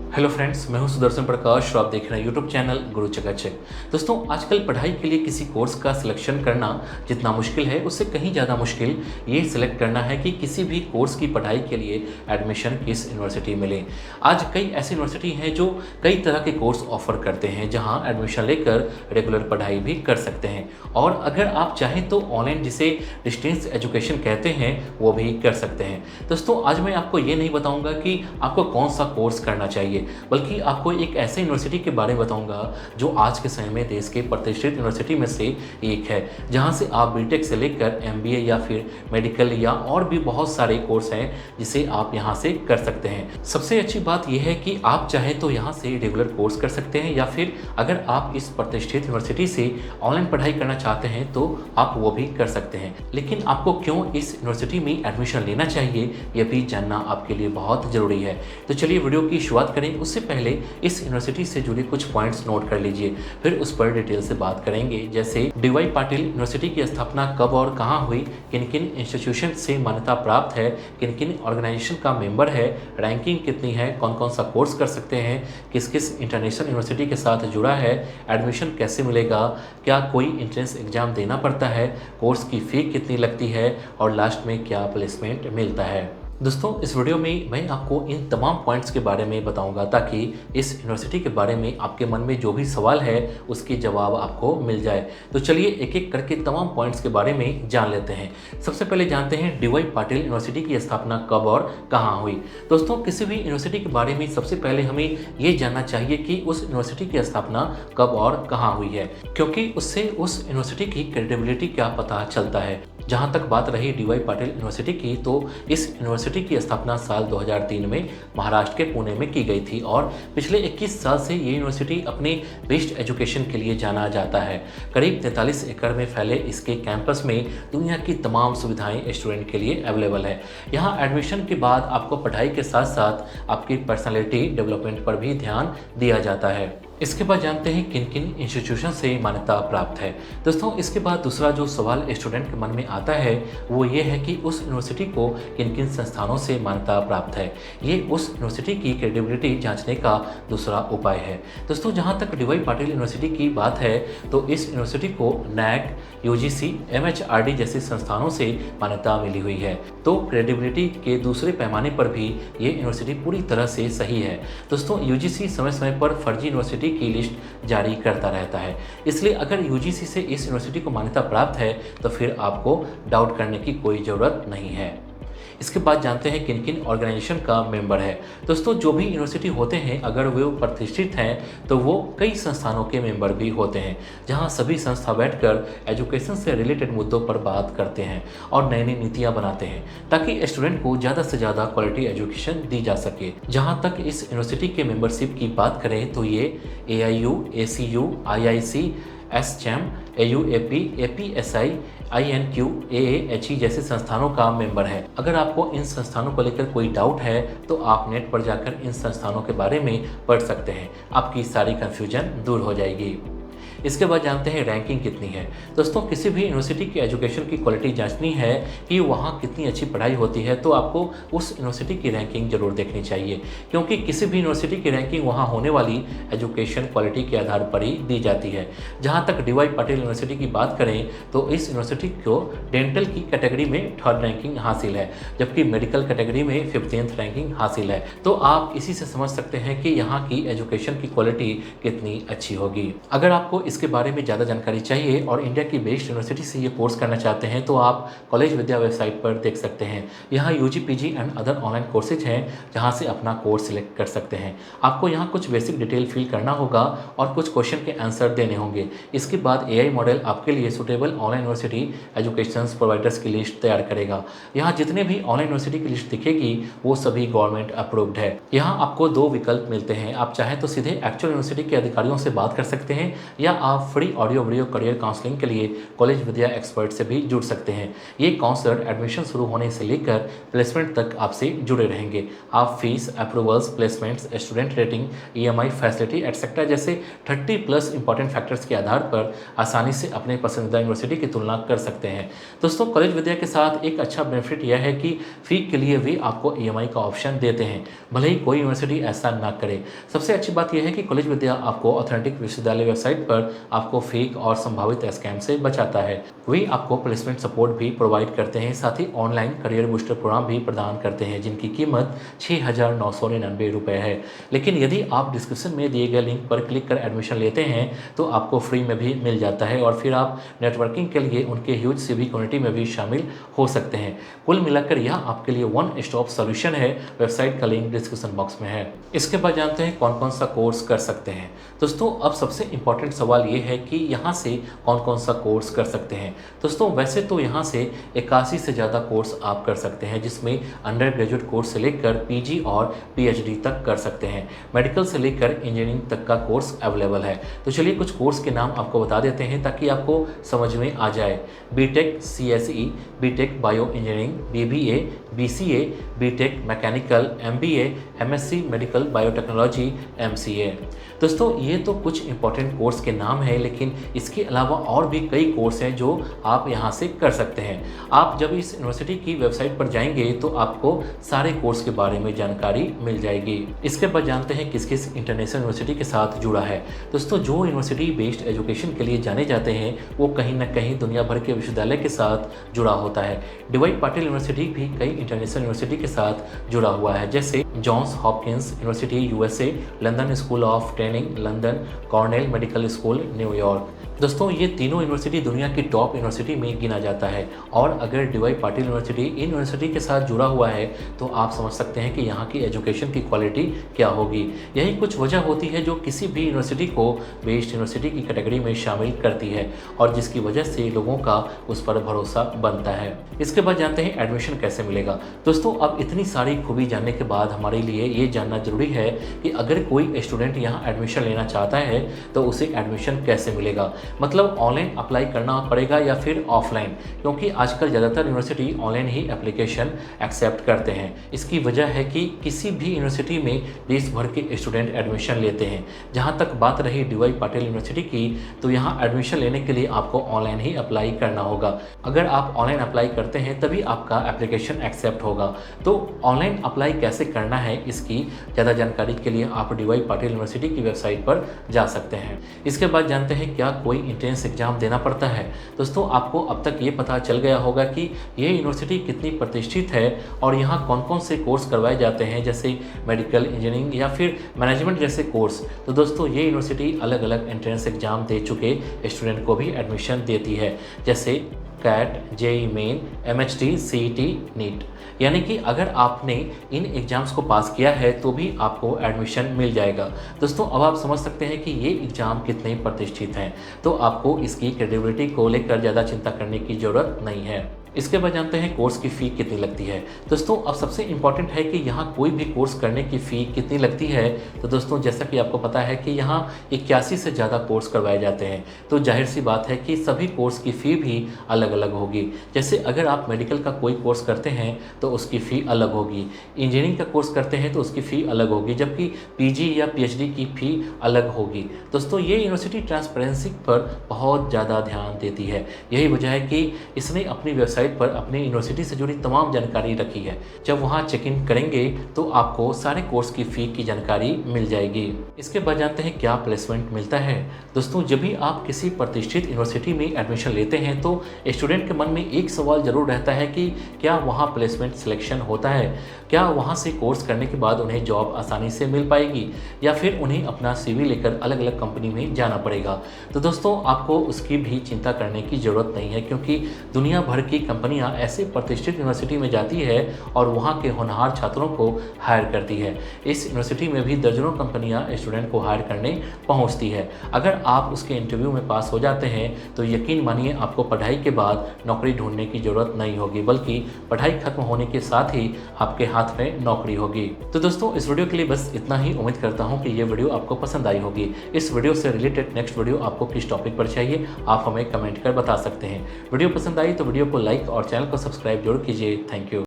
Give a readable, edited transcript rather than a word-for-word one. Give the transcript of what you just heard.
Hello friends, मैं हूं सुदर्शन प्रकाश और आप देख रहे हैं यूट्यूब चैनल गुरु चकाचक। दोस्तों, आजकल पढ़ाई के लिए किसी कोर्स का सिलेक्शन करना जितना मुश्किल है, उससे कहीं ज़्यादा मुश्किल ये सिलेक्ट करना है कि किसी भी कोर्स की पढ़ाई के लिए एडमिशन किस यूनिवर्सिटी में लें। आज कई ऐसी यूनिवर्सिटी हैं जो कई तरह के कोर्स ऑफर करते हैं, जहाँ एडमिशन लेकर रेगुलर पढ़ाई भी कर सकते हैं। और अगर आप चाहें तो ऑनलाइन, जिसे डिस्टेंस एजुकेशन कहते हैं, वो भी कर सकते हैं। दोस्तों, आज मैं आपको ये नहीं बताऊँगा कि आपको कौन सा कोर्स करना चाहिए, बल्कि आपको एक ऐसे यूनिवर्सिटी के बारे में बताऊंगा जो आज के समय में देश के प्रतिष्ठित यूनिवर्सिटी में से एक है, जहां से आप बीटेक से लेकर एमबीए या फिर मेडिकल या और भी बहुत सारे कोर्स हैं जिसे आप यहां से कर सकते हैं। सबसे अच्छी बात यह है कि आप चाहें तो यहां से रेगुलर कोर्स कर सकते हैं, या फिर अगर आप इस प्रतिष्ठित यूनिवर्सिटी से ऑनलाइन पढ़ाई करना चाहते हैं तो आप वो भी कर सकते हैं। लेकिन आपको क्यों इस यूनिवर्सिटी में एडमिशन लेना चाहिए, यह भी जानना आपके लिए बहुत ज़रूरी है। तो चलिए वीडियो की शुरुआत करें। उससे पहले इस यूनिवर्सिटी से जुड़े कुछ पॉइंट्स नोट कर लीजिए, फिर उस पर डिटेल से बात करेंगे। जैसे डी.वाई. पाटिल यूनिवर्सिटी की स्थापना कब और कहां हुई, किन किन इंस्टीट्यूशन से मान्यता प्राप्त है, किन किन ऑर्गेनाइजेशन का मेंबर है, रैंकिंग कितनी है, कौन कौन सा कोर्स कर सकते हैं, किस किस इंटरनेशनल यूनिवर्सिटी के साथ जुड़ा है, एडमिशन कैसे मिलेगा, क्या कोई एंट्रेंस एग्जाम देना पड़ता है, कोर्स की फ़ी कितनी लगती है और लास्ट में क्या प्लेसमेंट मिलता है। दोस्तों, इस वीडियो में मैं आपको इन तमाम पॉइंट्स के बारे में बताऊंगा, ताकि इस यूनिवर्सिटी के बारे में आपके मन में जो भी सवाल है उसके जवाब आपको मिल जाए। तो चलिए एक एक करके तमाम पॉइंट्स के बारे में जान लेते हैं। सबसे पहले जानते हैं डी.वाई. पाटिल यूनिवर्सिटी की स्थापना कब और कहाँ हुई। दोस्तों, किसी भी यूनिवर्सिटी के बारे में सबसे पहले हमें ये जानना चाहिए कि उस यूनिवर्सिटी की स्थापना कब और कहाँ हुई है, क्योंकि उससे उस यूनिवर्सिटी की क्रेडिबिलिटी का पता चलता है। जहाँ तक बात रही डी.वाई. पाटिल यूनिवर्सिटी की, तो इस यूनिवर्सिटी की स्थापना साल 2003 में महाराष्ट्र के पुणे में की गई थी और पिछले 21 साल से ये यूनिवर्सिटी अपने बेस्ट एजुकेशन के लिए जाना जाता है। करीब 43 एकड़ में फैले इसके कैंपस में दुनिया की तमाम सुविधाएं स्टूडेंट के लिए अवेलेबल है। यहाँ एडमिशन के बाद आपको पढ़ाई के साथ साथ आपकी पर्सनैलिटी डेवलपमेंट पर भी ध्यान दिया जाता है। इसके बाद जानते हैं किन किन इंस्टीट्यूशन से मान्यता प्राप्त है। दोस्तों, इसके बाद दूसरा जो सवाल स्टूडेंट के मन में आता है वो ये है कि उस यूनिवर्सिटी को किन किन संस्थानों से मान्यता प्राप्त है। ये उस यूनिवर्सिटी की क्रेडिबिलिटी जांचने का दूसरा उपाय है। दोस्तों, जहाँ तक डी.वाई. पाटिल यूनिवर्सिटी की बात है, तो इस यूनिवर्सिटी को नैक, यूजीसी, एमएचआरडी जैसे संस्थानों से मान्यता मिली हुई है। तो क्रेडिबिलिटी के दूसरे पैमाने पर भी ये यूनिवर्सिटी पूरी तरह से सही है। दोस्तों, यूजीसी समय समय पर फर्जी यूनिवर्सिटी की लिस्ट जारी करता रहता है, इसलिए अगर यूजीसी से इस यूनिवर्सिटी को मान्यता प्राप्त है तो फिर आपको डाउट करने की कोई ज़रूरत नहीं है। इसके बाद जानते हैं किन किन ऑर्गेनाइजेशन का मेंबर है। दोस्तों, जो भी यूनिवर्सिटी होते हैं, अगर वो प्रतिष्ठित हैं तो वो कई संस्थानों के मेंबर भी होते हैं, जहां सभी संस्था बैठकर एजुकेशन से रिलेटेड मुद्दों पर बात करते हैं और नई नई नीतियां बनाते हैं, ताकि स्टूडेंट को ज़्यादा से ज़्यादा क्वालिटी एजुकेशन दी जा सके। जहाँ तक इस यूनिवर्सिटी के मेंबरशिप की बात करें तो ये AIU, ACU, IIC, एसचैम, AUAP, APSI, INQ, AAHE जैसे संस्थानों का मेंबर है। अगर आपको इन संस्थानों को लेकर कोई डाउट है तो आप नेट पर जाकर इन संस्थानों के बारे में पढ़ सकते हैं, आपकी सारी कन्फ्यूजन दूर हो जाएगी। इसके बाद जानते हैं रैंकिंग कितनी है। दोस्तों, किसी भी यूनिवर्सिटी की एजुकेशन की क्वालिटी जांचनी है कि वहाँ कितनी अच्छी पढ़ाई होती है, तो आपको उस यूनिवर्सिटी की रैंकिंग जरूर देखनी चाहिए, क्योंकि किसी भी यूनिवर्सिटी की रैंकिंग वहाँ होने वाली एजुकेशन क्वालिटी के आधार पर ही दी जाती है। जहाँ तक डी.वाई. पाटिल यूनिवर्सिटी की बात करें तो इस यूनिवर्सिटी को डेंटल की कैटेगरी में 3rd रैंकिंग हासिल है, जबकि मेडिकल कैटेगरी में 15th रैंकिंग हासिल है। तो आप इसी से समझ सकते हैं कि यहाँ की एजुकेशन की क्वालिटी कितनी अच्छी होगी। अगर आपको इसके बारे में ज़्यादा जानकारी चाहिए और इंडिया की बेस्ट यूनिवर्सिटी से ये कोर्स करना चाहते हैं तो आप कॉलेज विद्या वेबसाइट पर देख सकते हैं। यहाँ UG, PG and other online courses हैं, जहाँ से अपना कोर्स सिलेक्ट कर सकते हैं। आपको यहाँ कुछ बेसिक डिटेल फिल करना होगा और कुछ क्वेश्चन के आंसर देने होंगे। इसके बाद AI मॉडल आपके लिए suitable online university education providers की लिस्ट तैयार करेगा। यहाँ जितने भी ऑनलाइन यूनिवर्सिटी की लिस्ट दिखेगी वो सभी गवर्नमेंट अप्रूव्ड है। यहाँ आपको 2 विकल्प मिलते हैं। आप चाहें तो सीधे एक्चुअल यूनिवर्सिटी के अधिकारियों से बात कर सकते हैं, या आप free audio video career counselling के लिए कॉलेज विद्या एक्सपर्ट से भी जुड़ सकते हैं। ये काउंसलर एडमिशन शुरू होने से लेकर प्लेसमेंट तक आपसे जुड़े रहेंगे। आप fees, approvals, placements, student rating, EMI facility etcetera जैसे 30+ इंपॉर्टेंट फैक्टर्स के आधार पर आसानी से अपने पसंदीदा यूनिवर्सिटी की तुलना कर सकते हैं। दोस्तों, कॉलेज विद्या के साथ एक अच्छा बेनिफिट यह है कि फ़ी के लिए भी आपको ईएमआई का ऑप्शन देते हैं, भले ही कोई यूनिवर्सिटी ऐसा ना करे। सबसे अच्छी बात यह है कि कॉलेज विद्या आपको ऑथेंटिक विश्वविद्यालय वेबसाइट पर आपको फेक और संभावित स्कैम से बचाता है। वे आपको प्लेसमेंट सपोर्ट भी प्रोवाइड करते हैं, साथ ही ऑनलाइन करियर बूस्टर प्रोग्राम भी प्रदान करते हैं जिनकी कीमत 6,999 रुपये है। लेकिन यदि आप डिस्क्रिप्शन में दिए गए लिंक पर क्लिक कर एडमिशन लेते हैं तो आपको फ्री में भी मिल जाता है और फिर आप नेटवर्किंग के लिए उनके ह्यूज सीवी कम्युनिटी में भी शामिल हो सकते हैं। कुल मिलाकर यह आपके लिए वन स्टॉप सॉल्यूशन है। वेबसाइट का लिंक डिस्क्रिप्शन बॉक्स में है। इसके बाद जानते हैं कौन कौन सा कोर्स कर सकते हैं। दोस्तों, अब सबसे इंपॉर्टेंट सवाल ये है कि यहाँ से कौन कौन सा कोर्स कर सकते हैं। दोस्तों, वैसे तो यहाँ से 81 से ज़्यादा कोर्स आप कर सकते हैं, जिसमें अंडर ग्रेजुएट कोर्स से लेकर पीजी और पीएचडी तक कर सकते हैं। मेडिकल से लेकर इंजीनियरिंग तक का कोर्स अवेलेबल है। तो चलिए कुछ कोर्स के नाम आपको बता देते हैं ताकि आपको समझ में आ जाए। B Tech CSE, B Tech bio engineering, BBA, BCA, B Tech mechanical, MBA, MSc medical biotechnology, MCA. दोस्तों, ये तो कुछ इंपॉर्टेंट कोर्स के नाम हैं, लेकिन इसके अलावा और भी कई कोर्स हैं जो आप यहाँ से कर सकते हैं। आप जब इस यूनिवर्सिटी की वेबसाइट पर जाएंगे तो आपको सारे कोर्स के बारे में जानकारी मिल जाएगी। इसके बाद जानते हैं किस किस इंटरनेशनल यूनिवर्सिटी के साथ जुड़ा है। दोस्तों, जो यूनिवर्सिटी बेस्ड एजुकेशन के लिए जाने जाते हैं वो कहीं ना कहीं दुनिया भर के विश्वविद्यालय के साथ जुड़ा होता है। डी.वाई. पाटिल यूनिवर्सिटी भी कई इंटरनेशनल यूनिवर्सिटी के साथ जुड़ा हुआ है, जैसे Johns Hopkins University USA, London School of Training London, Cornell Medical School New York. दोस्तों, ये तीनों यूनिवर्सिटी दुनिया की टॉप यूनिवर्सिटी में गिना जाता है और अगर D.Y.. Patil university in university के साथ जुड़ा हुआ है तो आप समझ सकते हैं कि यहाँ की एजुकेशन की क्वालिटी क्या होगी। यही कुछ वजह होती है जो किसी भी यूनिवर्सिटी को बेस्ड यूनिवर्सिटी की कैटेगरी में शामिल करती है और जिसकी वजह से लोगों का उस पर भरोसा बनता है। इसके बाद जानते हैं एडमिशन कैसे मिलेगा। दोस्तों, अब इतनी सारी खूबी जानने के बाद हमारे लिए ये जानना जरूरी है कि अगर कोई स्टूडेंट यहाँ एडमिशन लेना चाहता है तो उसे एडमिशन कैसे मिलेगा। मतलब ऑनलाइन अप्लाई करना पड़ेगा या फिर ऑफलाइन, क्योंकि आजकल ज़्यादातर यूनिवर्सिटी ऑनलाइन ही एप्लीकेशन एक्सेप्ट करते हैं। इसकी वजह है कि किसी भी यूनिवर्सिटी में देश भर के स्टूडेंट एडमिशन लेते हैं। जहाँ तक बात रही डी.वाई. पाटिल यूनिवर्सिटी की, तो यहाँ एडमिशन लेने के लिए आपको ऑनलाइन ही अप्लाई करना होगा। अगर आप ऑनलाइन अप्लाई करते हैं तभी आपका एप्लीकेशन एक्सेप्ट होगा। तो ऑनलाइन अप्लाई कैसे करना है, इसकी ज़्यादा जानकारी के लिए आप डी.वाई. पाटिल यूनिवर्सिटी की वेबसाइट पर जा सकते हैं। इसके बाद जानते हैं क्या कोई एंट्रेंस एग्जाम देना पड़ता है। दोस्तों, आपको अब तक ये पता चल गया होगा कि ये यूनिवर्सिटी कितनी प्रतिष्ठित है और यहाँ कौन कौन से कोर्स करवाए जाते हैं, जैसे मेडिकल, इंजीनियरिंग या फिर मैनेजमेंट जैसे कोर्स। तो दोस्तों, ये यूनिवर्सिटी अलग अलग एंट्रेंस एग्जाम दे चुके स्टूडेंट को भी एडमिशन देती है, जैसे CAT, JEE Main, MHT, CET, NEET. यानी कि अगर आपने इन एग्ज़ाम्स को पास किया है तो भी आपको एडमिशन मिल जाएगा। दोस्तों, अब आप समझ सकते हैं कि ये एग्ज़ाम कितने प्रतिष्ठित हैं, तो आपको इसकी क्रेडिबिलिटी को लेकर ज़्यादा चिंता करने की ज़रूरत नहीं है। इसके बाद जानते हैं कोर्स की फ़ी कितनी लगती है। दोस्तों, अब सबसे इम्पॉर्टेंट है कि यहाँ कोई भी कोर्स करने की फ़ी कितनी लगती है। तो दोस्तों, जैसा कि आपको पता है कि यहाँ 81 से ज़्यादा कोर्स करवाए जाते हैं, तो जाहिर सी बात है कि सभी कोर्स की फ़ी भी अलग अलग होगी। जैसे अगर आप मेडिकल का कोई कोर्स करते हैं तो उसकी फ़ी अलग होगी, इंजीनियरिंग का कोर्स करते हैं तो उसकी फ़ी अलग होगी, जबकि पीजी या पीएचडी की फ़ी अलग होगी। दोस्तों, ये यूनिवर्सिटी ट्रांसपेरेंसी पर बहुत ज़्यादा ध्यान देती है। यही वजह है कि इसने अपनी वेबसाइट पर अपनी यूनिवर्सिटी से जुड़ी तमाम जानकारी रखी है। जब वहां चेक इन करेंगे तो आपको सारे कोर्स की फ़ी की जानकारी मिल जाएगी। इसके बाद जानते हैं क्या प्लेसमेंट मिलता है। दोस्तों, जब भी आप किसी प्रतिष्ठित यूनिवर्सिटी में एडमिशन लेते हैं तो स्टूडेंट के मन में एक सवाल जरूर रहता है कि क्या वहाँ प्लेसमेंट सिलेक्शन होता है, क्या वहाँ से कोर्स करने के बाद उन्हें जॉब आसानी से मिल पाएगी या फिर उन्हें अपना CV लेकर अलग अलग कंपनी में जाना पड़ेगा। तो दोस्तों, आपको उसकी भी चिंता करने की ज़रूरत नहीं है, क्योंकि दुनिया भर की कंपनियां ऐसे प्रतिष्ठित यूनिवर्सिटी में जाती है और वहां के होनहार छात्रों को हायर करती है। इस यूनिवर्सिटी में भी दर्जनों कंपनियां स्टूडेंट को हायर करने पहुंचती है। अगर आप उसके इंटरव्यू में पास हो जाते हैं तो यकीन मानिए आपको पढ़ाई के बाद नौकरी ढूंढने की ज़रूरत नहीं होगी, बल्कि पढ़ाई खत्म होने के साथ ही आपके हाथ में नौकरी होगी। तो दोस्तों इस वीडियो के लिए बस इतना ही। उम्मीद करता हूँ कि ये वीडियो आपको पसंद आई होगी। इस वीडियो से रिलेटेड नेक्स्ट वीडियो आपको किस टॉपिक पर चाहिए आप हमें कमेंट कर बता सकते हैं। वीडियो पसंद आई तो वीडियो को लाइक और चैनल को सब्सक्राइब जरूर कीजिए। Thank you.